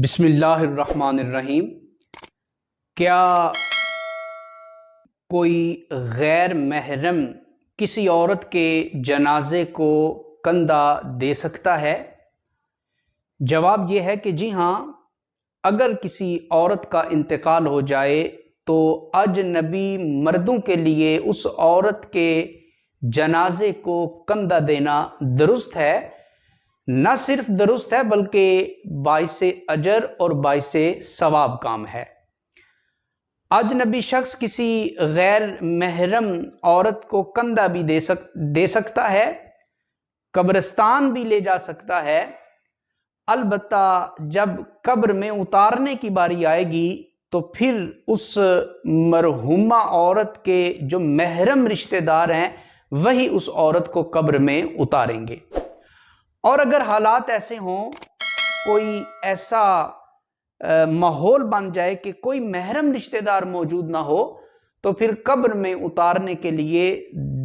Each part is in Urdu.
بسم اللہ الرحمن الرحیم۔ کیا کوئی غیر محرم کسی عورت کے جنازے کو کندھا دے سکتا ہے؟ جواب یہ ہے کہ جی ہاں، اگر کسی عورت کا انتقال ہو جائے تو اجنبی مردوں کے لیے اس عورت کے جنازے کو کندھا دینا درست ہے۔ نہ صرف درست ہے بلکہ باعث اجر اور باعث ثواب کام ہے۔ اجنبی شخص کسی غیر محرم عورت کو کندھا بھی دے سکتا ہے، قبرستان بھی لے جا سکتا ہے، البتہ جب قبر میں اتارنے کی باری آئے گی تو پھر اس مرحومہ عورت کے جو محرم رشتہ دار ہیں وہی اس عورت کو قبر میں اتاریں گے۔ اور اگر حالات ایسے ہوں، کوئی ایسا ماحول بن جائے کہ کوئی محرم رشتہ دار موجود نہ ہو تو پھر قبر میں اتارنے کے لیے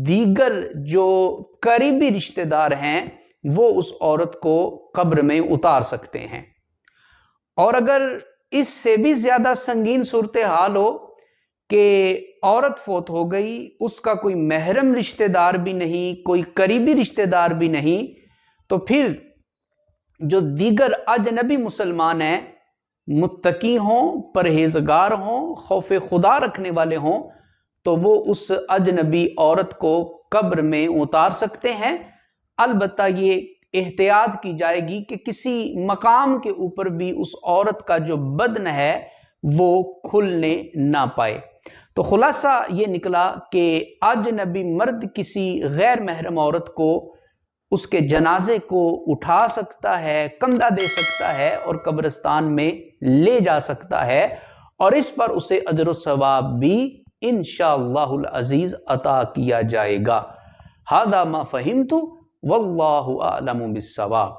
دیگر جو قریبی رشتہ دار ہیں وہ اس عورت کو قبر میں اتار سکتے ہیں۔ اور اگر اس سے بھی زیادہ سنگین صورتحال ہو کہ عورت فوت ہو گئی، اس کا کوئی محرم رشتہ دار بھی نہیں، کوئی قریبی رشتہ دار بھی نہیں، تو پھر جو دیگر اجنبی مسلمان ہیں، متقی ہوں، پرہیزگار ہوں، خوف خدا رکھنے والے ہوں، تو وہ اس اجنبی عورت کو قبر میں اتار سکتے ہیں۔ البتہ یہ احتیاط کی جائے گی کہ کسی مقام کے اوپر بھی اس عورت کا جو بدن ہے وہ کھلنے نہ پائے۔ تو خلاصہ یہ نکلا کہ اجنبی مرد کسی غیر محرم عورت کو اس کے جنازے کو اٹھا سکتا ہے، کندھا دے سکتا ہے اور قبرستان میں لے جا سکتا ہے، اور اس پر اسے اجر و ثواب بھی انشاءاللہ العزیز عطا کیا جائے گا۔ ھذا ما فہمت واللہ اعلم بالصواب۔